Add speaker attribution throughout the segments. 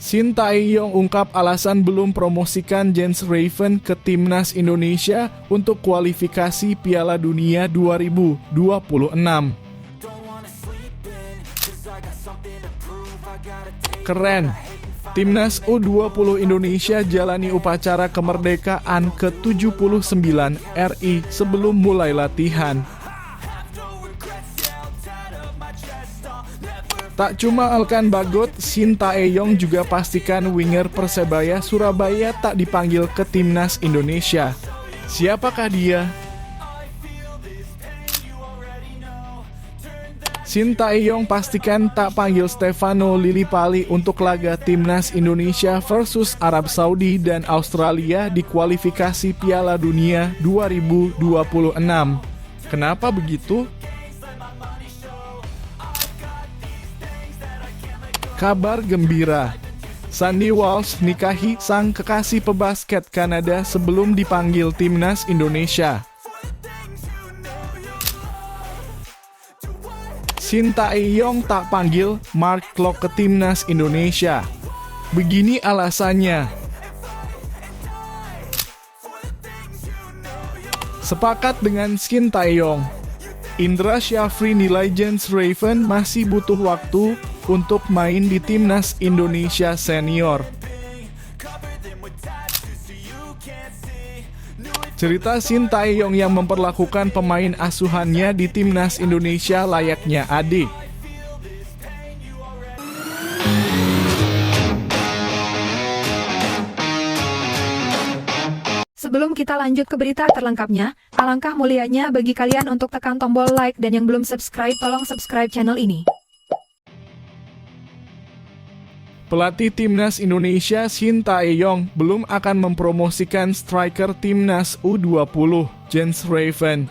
Speaker 1: Shin Tae-yong ungkap alasan belum promosikan Jens Raven ke Timnas Indonesia untuk kualifikasi Piala Dunia 2026. Keren! Timnas U20 Indonesia jalani upacara kemerdekaan ke-79 RI sebelum mulai latihan. Tak cuma Elkan Bagot, Shin Tae-yong juga pastikan winger Persebaya Surabaya tak dipanggil ke Timnas Indonesia. Siapakah dia? Shin Tae-yong pastikan tak panggil Stefano Lillipali untuk laga Timnas Indonesia versus Arab Saudi dan Australia di kualifikasi Piala Dunia 2026. Kenapa begitu? Kabar gembira, Sandy Walsh nikahi sang kekasih pebasket Kanada sebelum dipanggil Timnas Indonesia. Shin Tae-yong tak panggil Mark Klok ke Timnas Indonesia. Begini alasannya. Sepakat dengan Shin Tae-yong, Indra Syafri nilai Jens Raven masih butuh waktu untuk main di Timnas Indonesia Senior. Cerita Shin Tae-yong yang memperlakukan pemain asuhannya di Timnas Indonesia layaknya adik.
Speaker 2: Sebelum kita lanjut ke berita terlengkapnya, alangkah mulianya bagi kalian untuk tekan tombol like dan yang belum subscribe tolong subscribe channel ini.
Speaker 1: Pelatih Timnas Indonesia Shin Tae-yong belum akan mempromosikan striker Timnas U20, Jens Raven,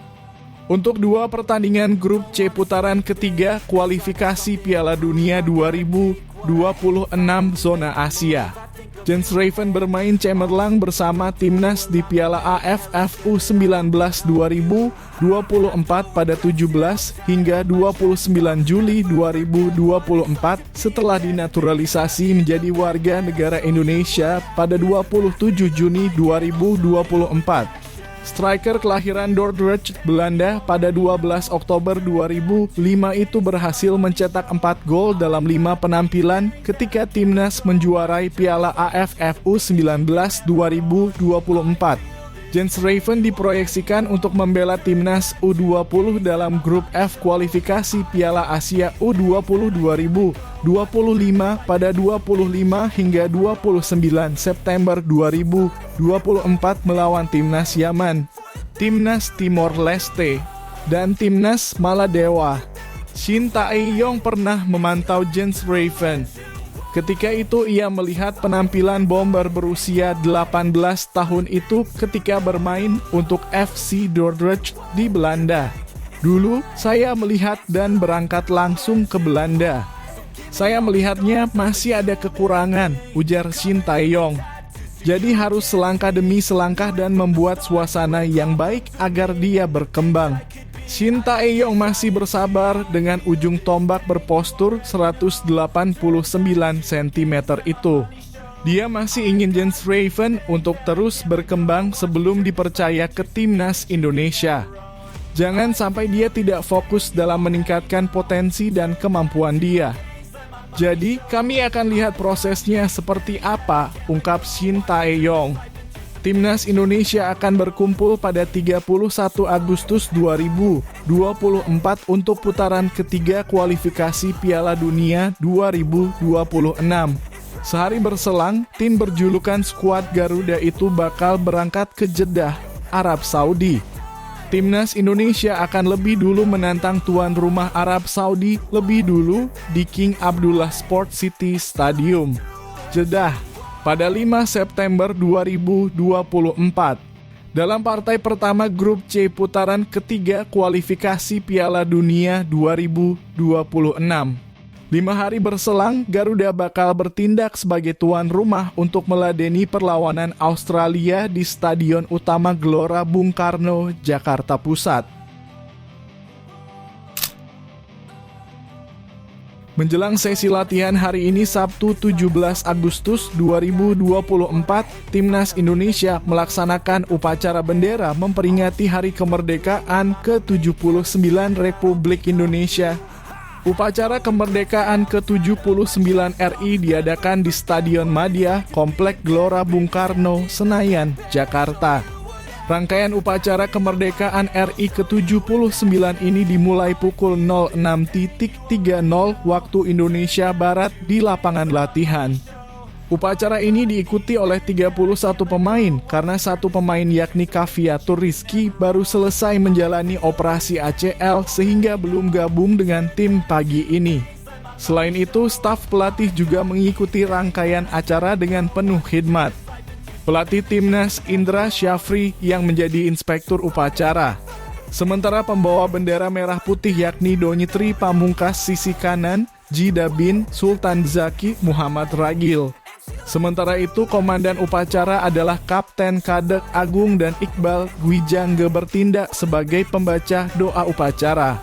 Speaker 1: untuk dua pertandingan grup C putaran ketiga kualifikasi Piala Dunia 2026 zona Asia. Jens Raven bermain cemerlang bersama Timnas di Piala AFF U19 2024 pada 17 hingga 29 Juli 2024 setelah dinaturalisasi menjadi warga negara Indonesia pada 27 Juni 2024. Striker kelahiran Dordrecht, Belanda pada 12 Oktober 2005 itu berhasil mencetak 4 gol dalam 5 penampilan ketika Timnas menjuarai Piala AFF U19 2024. Jens Raven diproyeksikan untuk membela Timnas U20 dalam grup F kualifikasi Piala Asia U20 2025 pada 25 hingga 29 September 2024 melawan Timnas Yaman, Timnas Timor Leste, dan Timnas Maladewa. Shin Tae-yong pernah memantau Jens Raven. Ketika itu ia melihat penampilan bomber berusia 18 tahun itu ketika bermain untuk FC Dordrecht di Belanda. Dulu saya melihat dan berangkat langsung ke Belanda. Saya melihatnya masih ada kekurangan, ujar Shin Tae-yong. Jadi harus selangkah demi selangkah dan membuat suasana yang baik agar dia berkembang. Shin Tae-yong masih bersabar dengan ujung tombak berpostur 189 cm itu. Dia masih ingin Jens Raven untuk terus berkembang sebelum dipercaya ke Timnas Indonesia. Jangan sampai dia tidak fokus dalam meningkatkan potensi dan kemampuan dia. Jadi, kami akan lihat prosesnya seperti apa, ungkap Shin Tae-yong. Timnas Indonesia akan berkumpul pada 31 Agustus 2024 untuk putaran ketiga kualifikasi Piala Dunia 2026. Sehari berselang, tim berjulukan skuad Garuda itu bakal berangkat ke Jeddah, Arab Saudi. Timnas Indonesia akan lebih dulu menantang tuan rumah Arab Saudi lebih dulu di King Abdullah Sport City Stadium, Jeddah, pada 5 September 2024. Dalam partai pertama grup C putaran ketiga kualifikasi Piala Dunia 2026. 5 hari berselang, Garuda bakal bertindak sebagai tuan rumah untuk meladeni perlawanan Australia di Stadion Utama Gelora Bung Karno, Jakarta Pusat. Menjelang sesi latihan hari ini Sabtu 17 Agustus 2024, Timnas Indonesia melaksanakan upacara bendera memperingati Hari Kemerdekaan ke-79 Republik Indonesia. Upacara kemerdekaan ke-79 RI diadakan di Stadion Madia, Komplek Gelora Bung Karno, Senayan, Jakarta. Rangkaian upacara kemerdekaan RI ke-79 ini dimulai pukul 06.30 waktu Indonesia Barat di lapangan latihan. Upacara ini diikuti oleh 31 pemain karena satu pemain yakni Kaviatur Rizky baru selesai menjalani operasi ACL sehingga belum gabung dengan tim pagi ini. Selain itu, staf pelatih juga mengikuti rangkaian acara dengan penuh khidmat. Pelatih Timnas Indra Syafri yang menjadi inspektur upacara. Sementara pembawa bendera merah putih yakni Donitri Pamungkas sisi kanan, Jidabin Sultan Zaki Muhammad Ragil. Sementara itu, komandan upacara adalah Kapten Kadek Agung dan Iqbal Gwijangge bertindak sebagai pembaca doa upacara.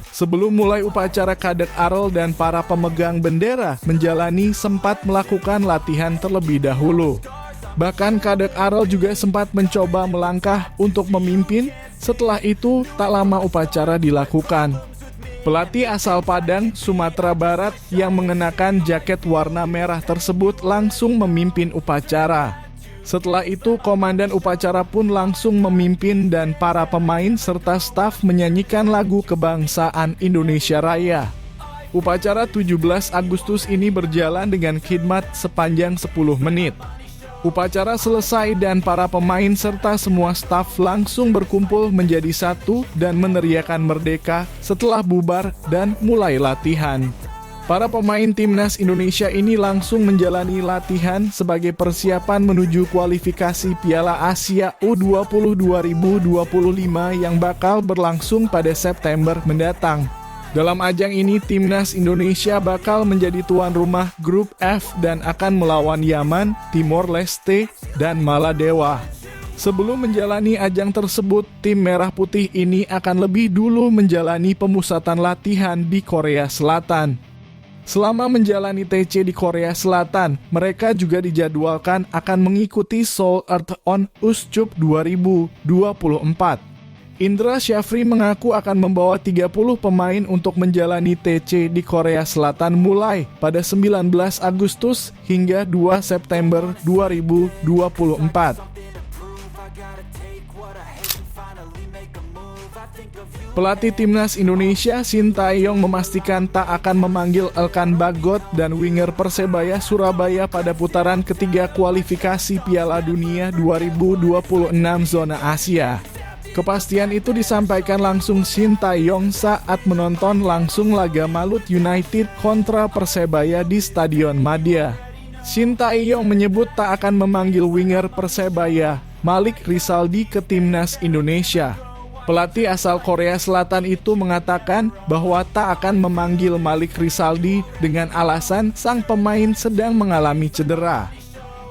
Speaker 1: Sebelum mulai upacara, Kadek Arel dan para pemegang bendera menjalani sempat melakukan latihan terlebih dahulu. Bahkan Kadek Arel juga sempat mencoba melangkah untuk memimpin, setelah itu tak lama upacara dilakukan. Pelatih asal Padang, Sumatera Barat yang mengenakan jaket warna merah tersebut langsung memimpin upacara. Setelah itu, komandan upacara pun langsung memimpin dan para pemain serta staf menyanyikan lagu kebangsaan Indonesia Raya. Upacara 17 Agustus ini berjalan dengan khidmat sepanjang 10 menit. Upacara selesai dan para pemain serta semua staf langsung berkumpul menjadi satu dan meneriakan merdeka setelah bubar dan mulai latihan. Para pemain Timnas Indonesia ini langsung menjalani latihan sebagai persiapan menuju kualifikasi Piala Asia U20 2025 yang bakal berlangsung pada September mendatang. Dalam ajang ini, Timnas Indonesia bakal menjadi tuan rumah Grup F dan akan melawan Yaman, Timor Leste, dan Maladewa. Sebelum menjalani ajang tersebut, tim Merah Putih ini akan lebih dulu menjalani pemusatan latihan di Korea Selatan. Selama menjalani TC di Korea Selatan, mereka juga dijadwalkan akan mengikuti Seoul Earthon Uscup 2024. Indra Syafri mengaku akan membawa 30 pemain untuk menjalani TC di Korea Selatan mulai pada 19 Agustus hingga 2 September 2024. Pelatih Timnas Indonesia Sintayong memastikan tak akan memanggil Elkan Bagot dan winger Persebaya Surabaya pada putaran ketiga kualifikasi Piala Dunia 2026 zona Asia. Kepastian itu disampaikan langsung Sintayong saat menonton langsung laga Malut United kontra Persebaya di Stadion Madia. Sintayong menyebut tak akan memanggil winger Persebaya Malik Rizaldi ke Timnas Indonesia. Pelatih asal Korea Selatan itu mengatakan bahwa tak akan memanggil Malik Rizaldi dengan alasan sang pemain sedang mengalami cedera.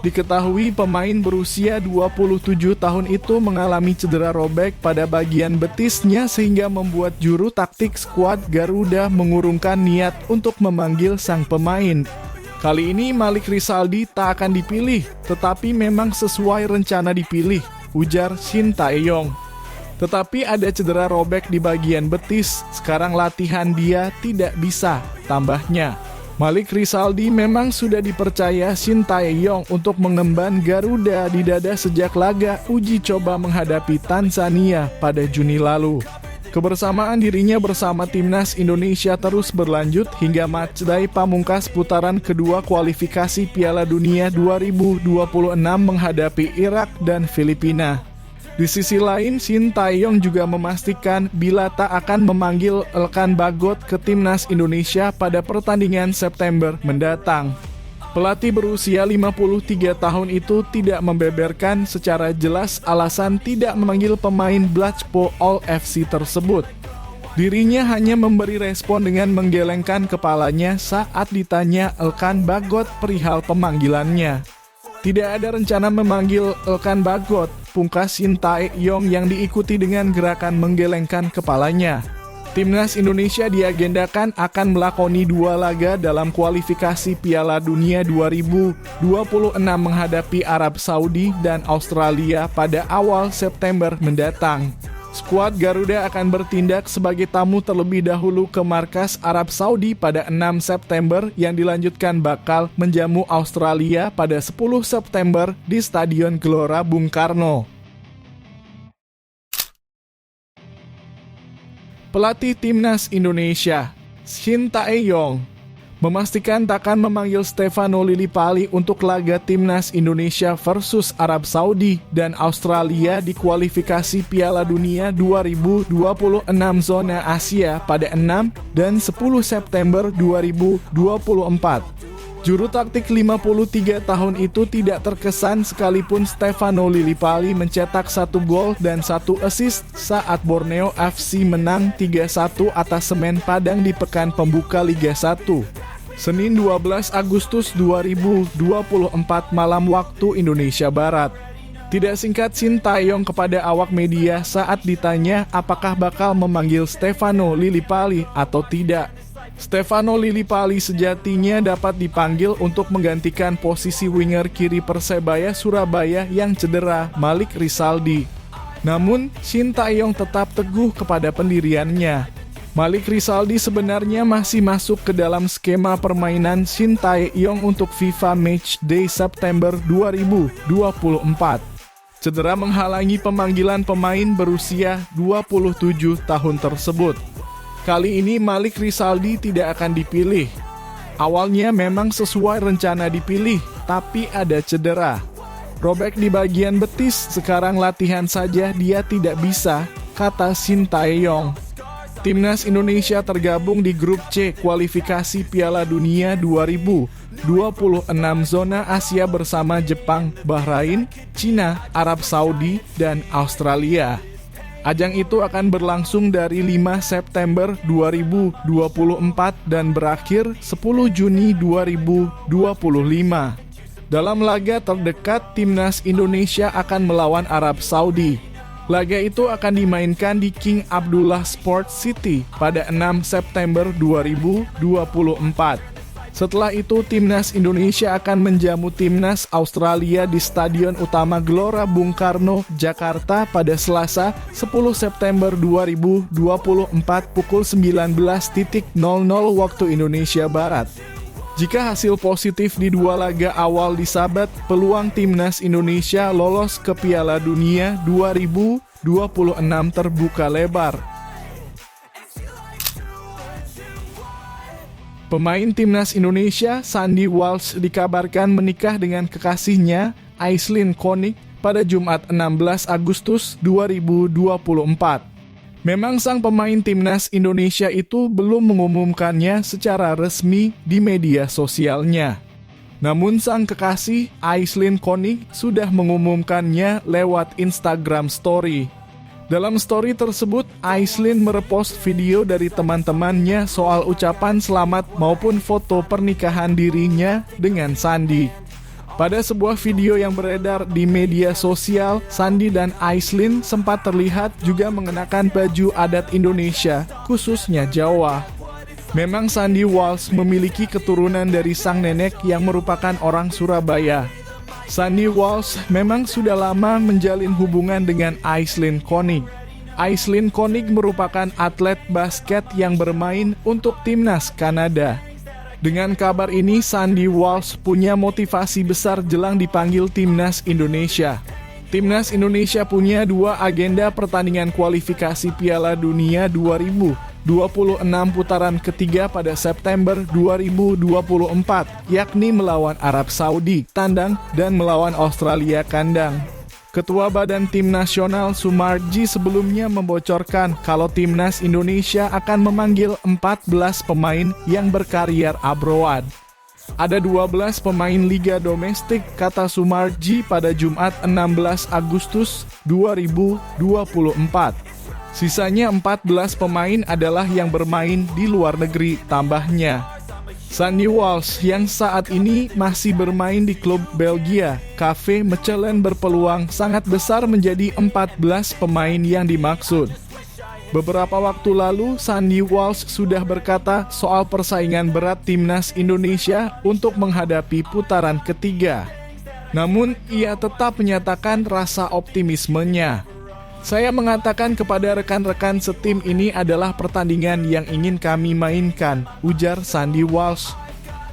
Speaker 1: Diketahui pemain berusia 27 tahun itu mengalami cedera robek pada bagian betisnya sehingga membuat juru taktik skuad Garuda mengurungkan niat untuk memanggil sang pemain. Kali ini Malik Rizaldi tak akan dipilih, tetapi memang sesuai rencana dipilih, ujar Sintayong. Tetapi ada cedera robek di bagian betis, sekarang latihan dia tidak bisa, tambahnya. Malik Rizaldi memang sudah dipercaya Sintayong untuk mengemban Garuda di dada sejak laga uji coba menghadapi Tanzania pada Juni lalu. Kebersamaan dirinya bersama Timnas Indonesia terus berlanjut hingga matchday pamungkas putaran kedua kualifikasi Piala Dunia 2026 menghadapi Irak dan Filipina. Di sisi lain, Sintayong juga memastikan bila tak akan memanggil Elkan Bagot ke Timnas Indonesia pada pertandingan September mendatang. Pelatih berusia 53 tahun itu tidak membeberkan secara jelas alasan tidak memanggil pemain Blacpo All FC tersebut. Dirinya hanya memberi respon dengan menggelengkan kepalanya saat ditanya Elkan Bagot perihal pemanggilannya. Tidak ada rencana memanggil Elkan Bagot, pungkas Sintayong yang diikuti dengan gerakan menggelengkan kepalanya. Timnas Indonesia diagendakan akan melakoni 2 laga dalam kualifikasi Piala Dunia 2026 menghadapi Arab Saudi dan Australia pada awal September mendatang. Skuad Garuda akan bertindak sebagai tamu terlebih dahulu ke markas Arab Saudi pada 6 September yang dilanjutkan bakal menjamu Australia pada 10 September di Stadion Gelora Bung Karno. Pelatih Timnas Indonesia, Shin Tae-yong, memastikan takkan memanggil Stefano Lillipali untuk laga Timnas Indonesia versus Arab Saudi dan Australia di kualifikasi Piala Dunia 2026 zona Asia pada 6 dan 10 September 2024. Juru taktik 53 tahun itu tidak terkesan sekalipun Stefano Lillipali mencetak 1 gol dan 1 assist saat Borneo FC menang 3-1 atas Semen Padang di pekan pembuka Liga 1. Senin 12 Agustus 2024 malam waktu Indonesia Barat. Tidak singkat Shin Tae-yong kepada awak media saat ditanya apakah bakal memanggil Stefano Lillipali atau tidak. Stefano Lillipali sejatinya dapat dipanggil untuk menggantikan posisi winger kiri Persebaya Surabaya yang cedera, Malik Rizaldi. Namun, Shin Tae-yong tetap teguh kepada pendiriannya. Malik Rizaldi sebenarnya masih masuk ke dalam skema permainan Shin Tae-yong untuk FIFA Matchday September 2024. Cedera menghalangi pemanggilan pemain berusia 27 tahun tersebut. Kali ini Malik Rizaldi tidak akan dipilih. Awalnya memang sesuai rencana dipilih, tapi ada cedera. Robek di bagian betis, sekarang latihan saja dia tidak bisa, kata Shin Tae-yong. Timnas Indonesia tergabung di grup C kualifikasi Piala Dunia 2026 zona Asia bersama Jepang, Bahrain, Cina, Arab Saudi, dan Australia. Ajang itu akan berlangsung dari 5 September 2024 dan berakhir 10 Juni 2025. Dalam laga terdekat, Timnas Indonesia akan melawan Arab Saudi. Laga itu akan dimainkan di King Abdullah Sports City pada 6 September 2024. Setelah itu, Timnas Indonesia akan menjamu Timnas Australia di Stadion Utama Gelora Bung Karno, Jakarta pada Selasa 10 September 2024 pukul 19.00 waktu Indonesia Barat. Jika hasil positif di 2 laga awal disabat, peluang Timnas Indonesia lolos ke Piala Dunia 2026 terbuka lebar. Pemain Timnas Indonesia, Sandy Walsh, dikabarkan menikah dengan kekasihnya, Aislinn Konik, pada Jumat 16 Agustus 2024. Memang sang pemain Timnas Indonesia itu belum mengumumkannya secara resmi di media sosialnya. Namun sang kekasih, Aislinn Konik, sudah mengumumkannya lewat Instagram Story. Dalam story tersebut, Aislinn merepost video dari teman-temannya soal ucapan selamat maupun foto pernikahan dirinya dengan Sandy. Pada sebuah video yang beredar di media sosial, Sandy dan Aislinn sempat terlihat juga mengenakan baju adat Indonesia, khususnya Jawa. Memang Sandy Walsh memiliki keturunan dari sang nenek yang merupakan orang Surabaya. Sandy Walsh memang sudah lama menjalin hubungan dengan Aislinn Konik. Aislinn Konik merupakan atlet basket yang bermain untuk Timnas Kanada. Dengan kabar ini, Sandy Walsh punya motivasi besar jelang dipanggil Timnas Indonesia. Timnas Indonesia punya 2 agenda pertandingan kualifikasi Piala Dunia 2026 putaran ketiga pada September 2024, yakni melawan Arab Saudi tandang dan melawan Australia kandang. Ketua Badan Tim Nasional Sumarji sebelumnya membocorkan kalau Timnas Indonesia akan memanggil 14 pemain yang berkarier abroad. Ada 12 pemain liga domestik, kata Sumarji pada Jumat 16 Agustus 2024. Sisanya 14 pemain adalah yang bermain di luar negeri, tambahnya. Sandy Walsh yang saat ini masih bermain di klub Belgia, KV Mechelen, berpeluang sangat besar menjadi 14 pemain yang dimaksud. Beberapa waktu lalu, Sandy Walsh sudah berkata soal persaingan berat timnas Indonesia untuk menghadapi putaran ketiga. Namun, ia tetap menyatakan rasa optimismenya. Saya mengatakan kepada rekan-rekan setim ini adalah pertandingan yang ingin kami mainkan, ujar Sandy Walsh.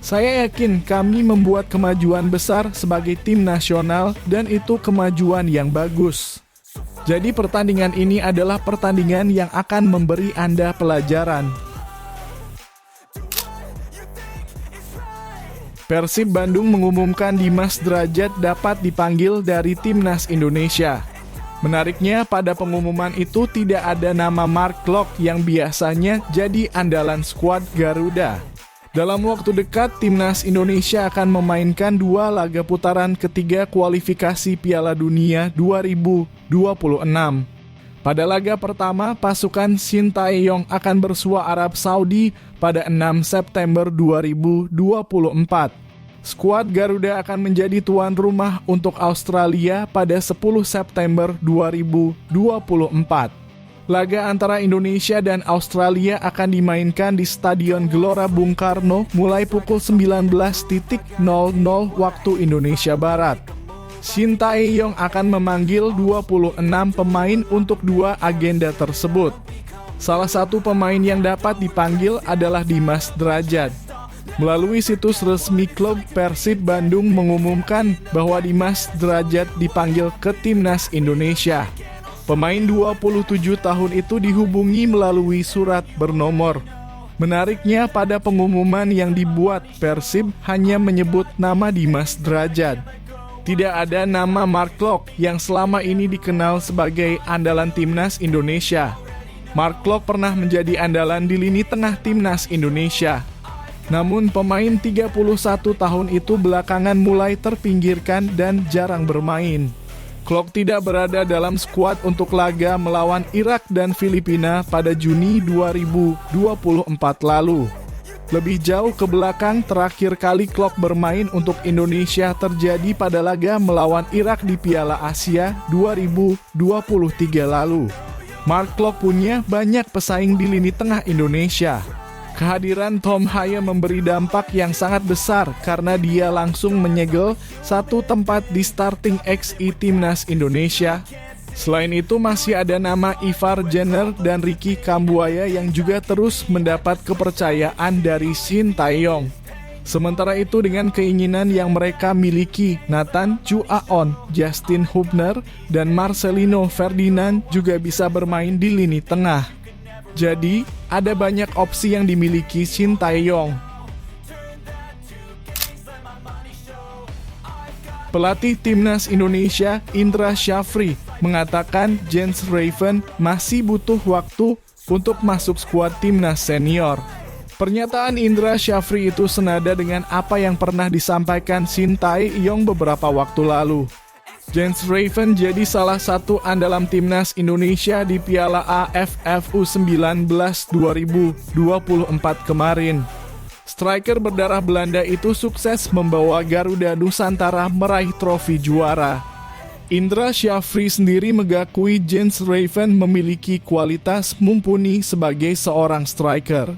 Speaker 1: Saya yakin kami membuat kemajuan besar sebagai tim nasional dan itu kemajuan yang bagus. Jadi pertandingan ini adalah pertandingan yang akan memberi Anda pelajaran. Persib Bandung mengumumkan Dimas Drajat dapat dipanggil dari Timnas Indonesia. Menariknya, pada pengumuman itu tidak ada nama Mark Klok yang biasanya jadi andalan skuad Garuda. Dalam waktu dekat, Timnas Indonesia akan memainkan 2 laga putaran ketiga kualifikasi Piala Dunia 2026. Pada laga pertama, pasukan Sintayong akan bersua Arab Saudi pada 6 September 2024. Skuad Garuda akan menjadi tuan rumah untuk Australia pada 10 September 2024. Laga antara Indonesia dan Australia akan dimainkan di Stadion Gelora Bung Karno mulai pukul 19.00 waktu Indonesia Barat. Sintayong akan memanggil 26 pemain untuk 2 agenda tersebut. Salah satu pemain yang dapat dipanggil adalah Dimas Drajat. Melalui situs resmi klub, Persib Bandung mengumumkan bahwa Dimas Drajat dipanggil ke Timnas Indonesia. Pemain 27 tahun itu dihubungi melalui surat bernomor. Menariknya, pada pengumuman yang dibuat, Persib hanya menyebut nama Dimas Drajat. Tidak ada nama Mark Klok yang selama ini dikenal sebagai andalan Timnas Indonesia. Mark Klok pernah menjadi andalan di lini tengah Timnas Indonesia. Namun pemain 31 tahun itu belakangan mulai terpinggirkan dan jarang bermain. Klok tidak berada dalam skuad untuk laga melawan Irak dan Filipina pada Juni 2024 lalu. Lebih jauh ke belakang, terakhir kali Klok bermain untuk Indonesia terjadi pada laga melawan Irak di Piala Asia 2023 lalu. Mark Klok punya banyak pesaing di lini tengah Indonesia. Kehadiran Tom Haya memberi dampak yang sangat besar karena dia langsung menyegel satu tempat di starting XI Timnas Indonesia. Selain itu masih ada nama Ivar Jenner dan Ricky Kambuaya yang juga terus mendapat kepercayaan dari Sintayong. Sementara itu dengan keinginan yang mereka miliki, Nathan Chuaon, Justin Hubner, dan Marcelino Ferdinand juga bisa bermain di lini tengah. Jadi, ada banyak opsi yang dimiliki Sintayong. Pelatih Timnas Indonesia, Indra Syafri, mengatakan Jens Raven masih butuh waktu untuk masuk skuad Timnas senior. Pernyataan Indra Syafri itu senada dengan apa yang pernah disampaikan Sintayong beberapa waktu lalu. Jens Raven jadi salah satu andalan Timnas Indonesia di Piala AFF U19 2024 kemarin. Striker berdarah Belanda itu sukses membawa Garuda Nusantara meraih trofi juara. Indra Syafri sendiri mengakui Jens Raven memiliki kualitas mumpuni sebagai seorang striker.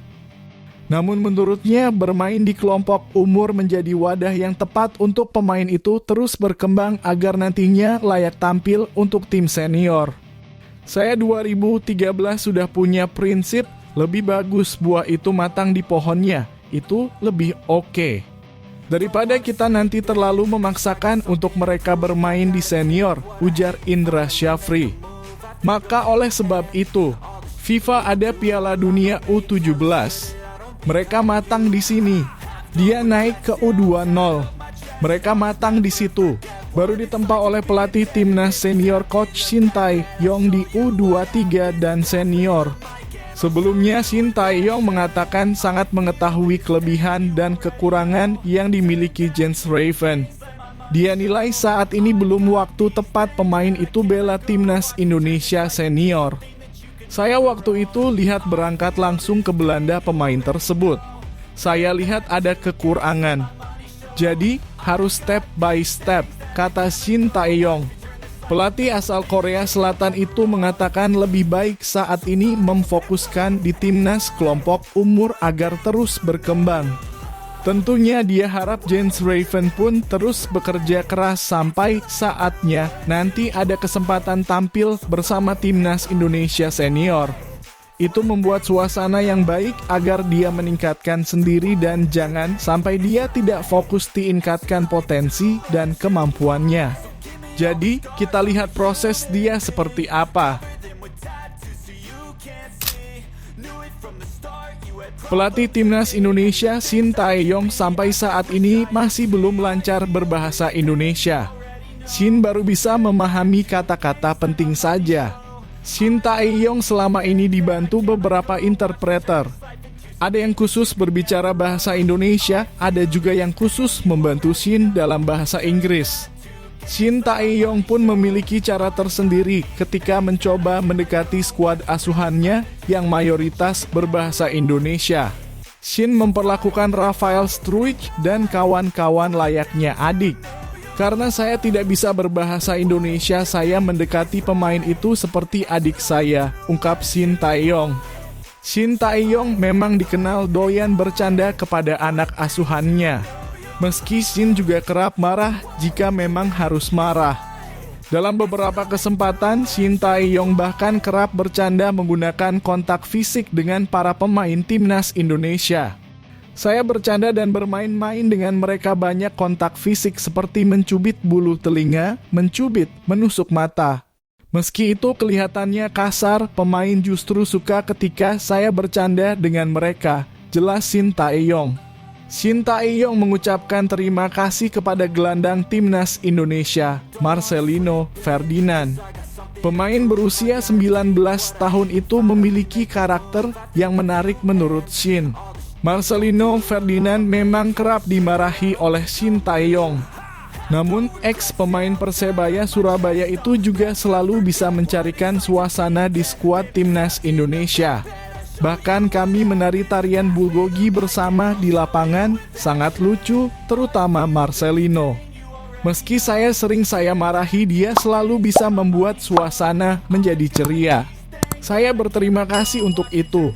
Speaker 1: Namun menurutnya bermain di kelompok umur menjadi wadah yang tepat untuk pemain itu terus berkembang agar nantinya layak tampil untuk tim senior. Saya 2013 sudah punya prinsip lebih bagus buah itu matang di pohonnya, itu lebih oke. Daripada kita nanti terlalu memaksakan untuk mereka bermain di senior, ujar Indra Syafri. Maka oleh sebab itu, FIFA ada Piala Dunia U17. Mereka matang di sini. Dia naik ke U20. Mereka matang di situ. Baru ditempa oleh pelatih timnas senior Coach Sintayong di U23 dan senior. Sebelumnya Sintayong mengatakan sangat mengetahui kelebihan dan kekurangan yang dimiliki Jens Raven. Dia nilai saat ini belum waktu tepat pemain itu bela timnas Indonesia senior. Saya waktu itu lihat berangkat langsung ke Belanda pemain tersebut. Saya lihat ada kekurangan. Jadi harus step by step, kata Sintayong. Pelatih asal Korea Selatan itu mengatakan lebih baik saat ini memfokuskan di timnas kelompok umur agar terus berkembang. Tentunya dia harap Jens Raven pun terus bekerja keras sampai saatnya nanti ada kesempatan tampil bersama timnas Indonesia senior. Itu membuat suasana yang baik agar dia meningkatkan sendiri dan jangan sampai dia tidak fokus tingkatkan potensi dan kemampuannya. Jadi, kita lihat proses dia seperti apa. Pelatih timnas Indonesia Shin Tae-yong sampai saat ini masih belum lancar berbahasa Indonesia. Shin baru bisa memahami kata-kata penting saja. Shin Tae-yong selama ini dibantu beberapa interpreter. Ada yang khusus berbicara bahasa Indonesia, ada juga yang khusus membantu Shin dalam bahasa Inggris. Shin Tae-yong pun memiliki cara tersendiri ketika mencoba mendekati skuad asuhannya yang mayoritas berbahasa Indonesia. Shin memperlakukan Rafael Struijk dan kawan-kawan layaknya adik. Karena saya tidak bisa berbahasa Indonesia, saya mendekati pemain itu seperti adik saya, ungkap Shin Tae-yong. Shin Tae-yong memang dikenal doyan bercanda kepada anak asuhannya. Meski Shin juga kerap marah jika memang harus marah. Dalam beberapa kesempatan, Shin Tae-yong bahkan kerap bercanda menggunakan kontak fisik dengan para pemain timnas Indonesia. Saya bercanda dan bermain-main dengan mereka banyak kontak fisik seperti mencubit bulu telinga, mencubit, menusuk mata. Meski itu kelihatannya kasar, pemain justru suka ketika saya bercanda dengan mereka, jelas Shin Tae-yong. Shin Tae-yong mengucapkan terima kasih kepada gelandang timnas Indonesia, Marcelino Ferdinand. Pemain berusia 19 tahun itu memiliki karakter yang menarik menurut Shin. Marcelino Ferdinand memang kerap dimarahi oleh Shin Tae-yong. Namun, ex-pemain Persebaya Surabaya itu juga selalu bisa mencarikan suasana di skuad timnas Indonesia. Bahkan kami menari tarian bulgogi bersama di lapangan, sangat lucu, terutama Marcelino. Meski saya marahi, dia selalu bisa membuat suasana menjadi ceria. Saya berterima kasih untuk itu.